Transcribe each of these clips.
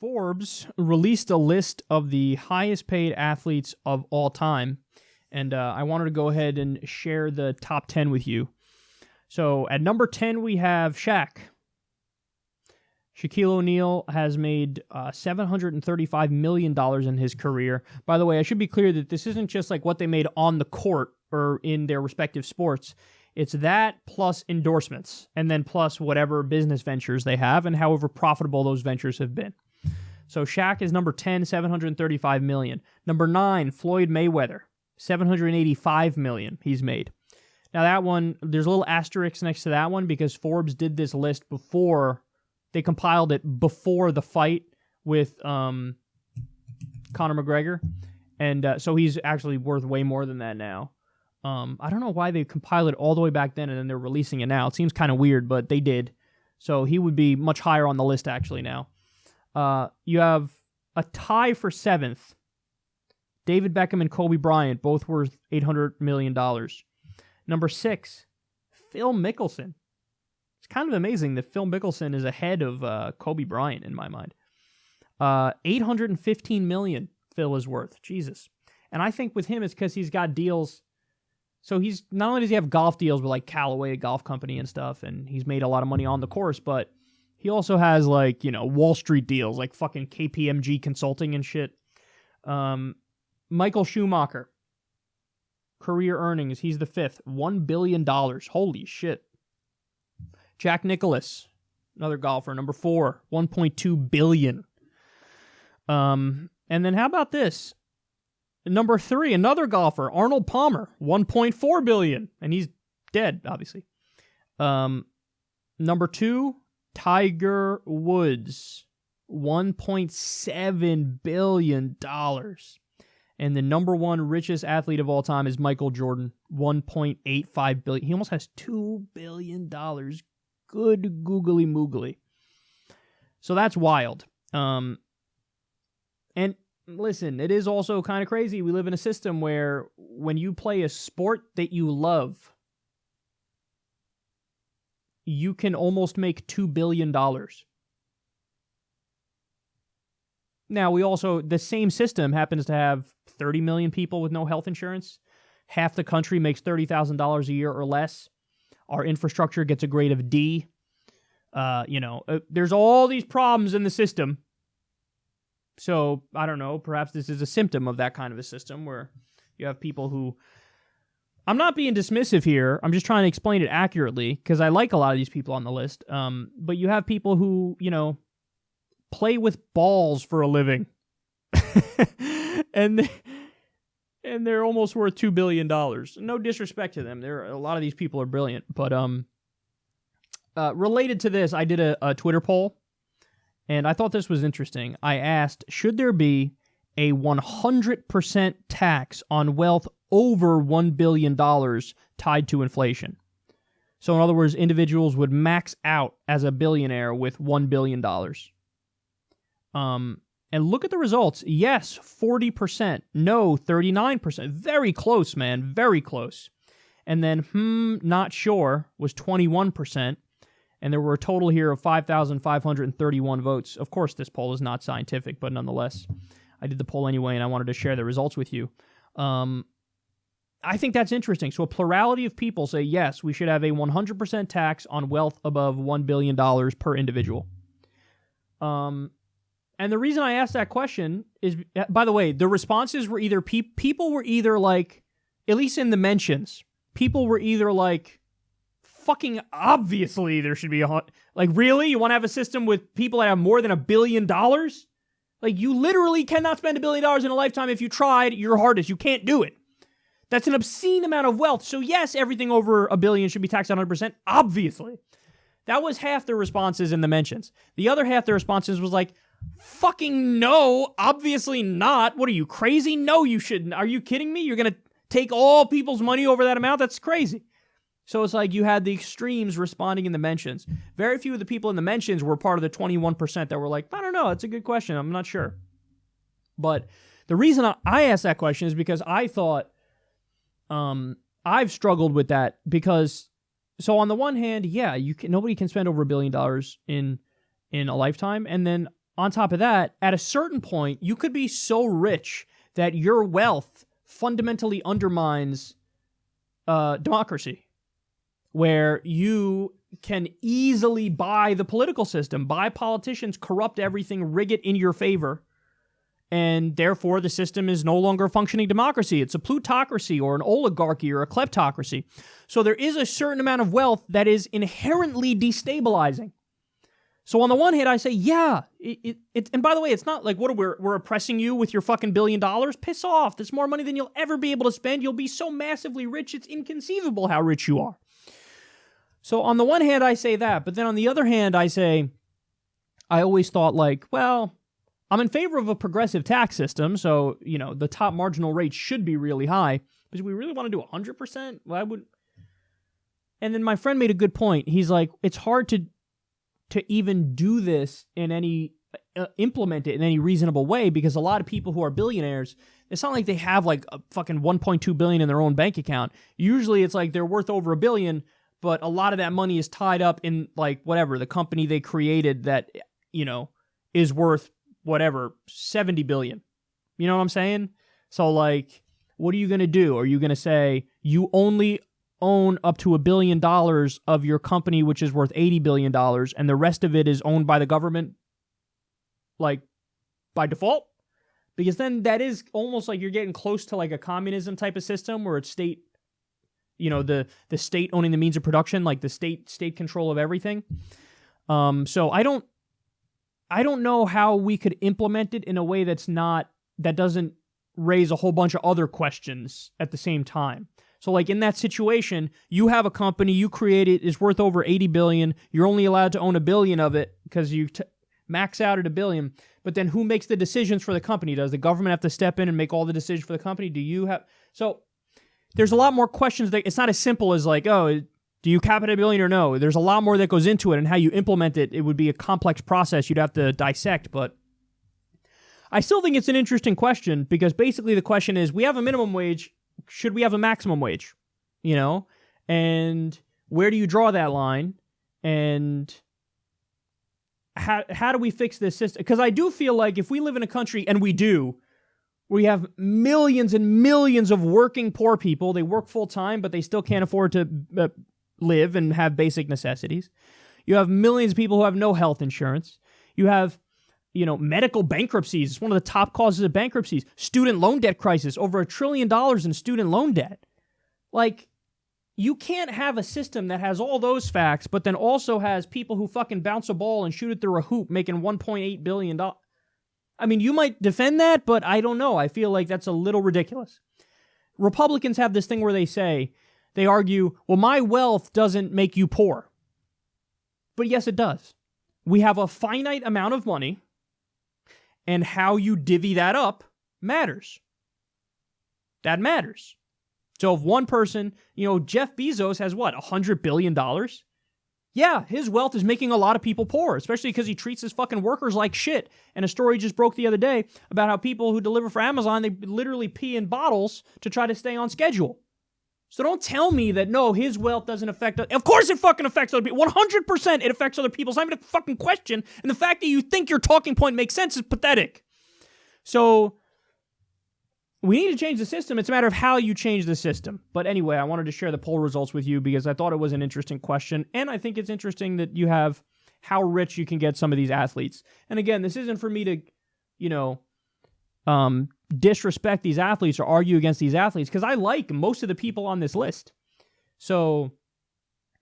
Forbes released a list of the highest paid athletes of all time, and I wanted to go ahead and share the top 10 with you. So at number 10, we have Shaq. Shaquille O'Neal has made $735 million in his career. By the way, I should be clear that this isn't just like what they made on the court or in their respective sports. It's that plus endorsements, and then plus whatever business ventures they have and however profitable those ventures have been. So Shaq is number 10, $735 million. Number 9, Floyd Mayweather, $785 million he's made. Now that one, there's a little asterisk next to that one because Forbes did this list before, they compiled it before the fight with Conor McGregor. And so he's actually worth way more than that now. I don't know why they compiled it all the way back then and then they're releasing it now. It seems kind of weird, but they did. So he would be much higher on the list actually now. You have a tie for 7th. David Beckham and Kobe Bryant, both worth $800 million. Number 6, Phil Mickelson. It's kind of amazing that Phil Mickelson is ahead of Kobe Bryant in my mind. $815 million Phil is worth. Jesus. And I think with him it's because he's got deals. So he's not only does he have golf deals with like Callaway Golf Company and stuff, and he's made a lot of money on the course, but he also has like, Wall Street deals like fucking KPMG Consulting and shit. Michael Schumacher. Career earnings, he's the 5th. $1 billion. Holy shit. Jack Nicklaus, another golfer, number 4, $1.2 billion. And then how about this? Number 3, another golfer, Arnold Palmer, $1.4 billion. And he's dead, obviously. Number 2, Tiger Woods, $1.7 billion. And the number 1 richest athlete of all time is Michael Jordan, $1.85 billion. He almost has $2 billion. Good googly moogly. So that's wild. And listen, it is also kind of crazy. We live in a system where when you play a sport that you love, you can almost make $2 billion. Now, the same system happens to have 30 million people with no health insurance. Half the country makes $30,000 a year or less. Our infrastructure gets a grade of D. There's all these problems in the system. So, I don't know, perhaps this is a symptom of that kind of a system where you have people who... I'm not being dismissive here. I'm just trying to explain it accurately because I like a lot of these people on the list. But you have people who, play with balls for a living. and they're almost worth $2 billion. No disrespect to them. A lot of these people are brilliant. But related to this, I did a Twitter poll, and I thought this was interesting. I asked, should there be a 100% tax on wealth over $1 billion tied to inflation? So in other words, individuals would max out as a billionaire with $1 billion. And look at the results. Yes, 40%. No, 39%. Very close, man. Very close. And then, not sure was 21%. And there were a total here of 5,531 votes. Of course, this poll is not scientific, but nonetheless, I did the poll anyway, and I wanted to share the results with you. I think that's interesting. So a plurality of people say, yes, we should have a 100% tax on wealth above $1 billion per individual. And the reason I asked that question is, by the way, the responses were either, people were either like, at least in the mentions, people were either like, fucking obviously there should be like, really? You want to have a system with people that have more than $1 billion? Like, you literally cannot spend $1 billion in a lifetime if you tried your hardest. You can't do it. That's an obscene amount of wealth. So yes, everything over $1 billion should be taxed 100%, obviously. That was half the responses in the mentions. The other half the responses was like, fucking no, obviously not. What are you, crazy? No, you shouldn't. Are you kidding me? You're going to take all people's money over that amount? That's crazy. So it's like you had the extremes responding in the mentions. Very few of the people in the mentions were part of the 21% that were like, I don't know, it's a good question, I'm not sure. But the reason I asked that question is because I thought, I've struggled with that because, so on the one hand, yeah, nobody can spend over $1 billion in a lifetime, and then on top of that, at a certain point, you could be so rich that your wealth fundamentally undermines democracy, where you can easily buy the political system, buy politicians, corrupt everything, rig it in your favor, and therefore the system is no longer a functioning democracy. It's a plutocracy or an oligarchy or a kleptocracy. So there is a certain amount of wealth that is inherently destabilizing. So on the one hand, I say, yeah, and by the way, it's not like, we're oppressing you with your fucking $1 billion? Piss off. That's more money than you'll ever be able to spend. You'll be so massively rich, it's inconceivable how rich you are. So on the one hand, I say that, but then on the other hand, I say, I always thought like, well, I'm in favor of a progressive tax system, so, the top marginal rate should be really high, but do we really want to do 100%? Why would... And then my friend made a good point. He's like, it's hard to even do this in any, implement it in any reasonable way, because a lot of people who are billionaires, it's not like they have like a fucking 1.2 billion in their own bank account. Usually it's like they're worth over $1 billion, but a lot of that money is tied up in like whatever, the company they created that, is worth whatever, 70 billion. You know what I'm saying? So like, what are you going to do? Are you going to say you only own up to $1 billion of your company, which is worth $80 billion, and the rest of it is owned by the government, like, by default? Because then that is almost like you're getting close to like a communism type of system where it's state, the state owning the means of production, like the state control of everything. So I don't know how we could implement it in a way that doesn't raise a whole bunch of other questions at the same time. So like in that situation, you have a company, you create it, it's worth over 80 billion. You're only allowed to own $1 billion of it because you max out at $1 billion. But then who makes the decisions for the company? Does the government have to step in and make all the decisions for the company? Do you have... So there's a lot more questions. It's not as simple as like, oh, do you cap it at $1 billion or no? There's a lot more that goes into it, and how you implement it, it would be a complex process you'd have to dissect. But I still think it's an interesting question, because basically the question is, we have a minimum wage, should we have a maximum wage? And where do you draw that line? And how do we fix this system? Because I do feel like if we live in a country, and we do, we have millions and millions of working poor people. They work full time, but they still can't afford to live and have basic necessities. You have millions of people who have no health insurance. You have, medical bankruptcies. It's one of the top causes of bankruptcies. Student loan debt crisis, over $1 trillion in student loan debt. Like, you can't have a system that has all those facts, but then also has people who fucking bounce a ball and shoot it through a hoop making $1.8 billion. I mean, you might defend that, but I don't know. I feel like that's a little ridiculous. Republicans have this thing where they argue, well, my wealth doesn't make you poor. But yes, it does. We have a finite amount of money, and how you divvy that up matters. That matters. So if one person, Jeff Bezos has what, $100 billion? Yeah, his wealth is making a lot of people poor, especially because he treats his fucking workers like shit. And a story just broke the other day about how people who deliver for Amazon, they literally pee in bottles to try to stay on schedule. So don't tell me that, no, his wealth doesn't affect... Of course it fucking affects other people. 100% it affects other people. It's not even a fucking question. And the fact that you think your talking point makes sense is pathetic. So we need to change the system. It's a matter of how you change the system. But anyway, I wanted to share the poll results with you because I thought it was an interesting question. And I think it's interesting that you have how rich you can get some of these athletes. And again, this isn't for me to, disrespect these athletes or argue against these athletes, because I like most of the people on this list. So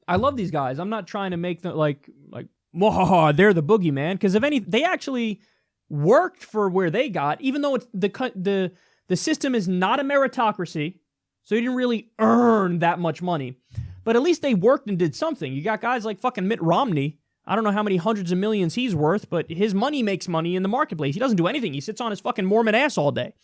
I love these guys. I'm not trying to make them like they're the boogeyman, because if any, they actually worked for where they got, even though it's the system is not a meritocracy, so you didn't really earn that much money. But at least they worked and did something. You got guys like fucking Mitt Romney. I don't know how many hundreds of millions he's worth, but his money makes money in the marketplace. He doesn't do anything. He sits on his fucking Mormon ass all day.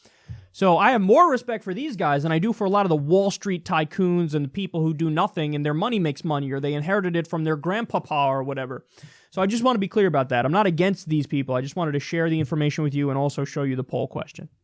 So I have more respect for these guys than I do for a lot of the Wall Street tycoons and the people who do nothing and their money makes money, or they inherited it from their grandpapa or whatever. So I just want to be clear about that. I'm not against these people. I just wanted to share the information with you and also show you the poll question.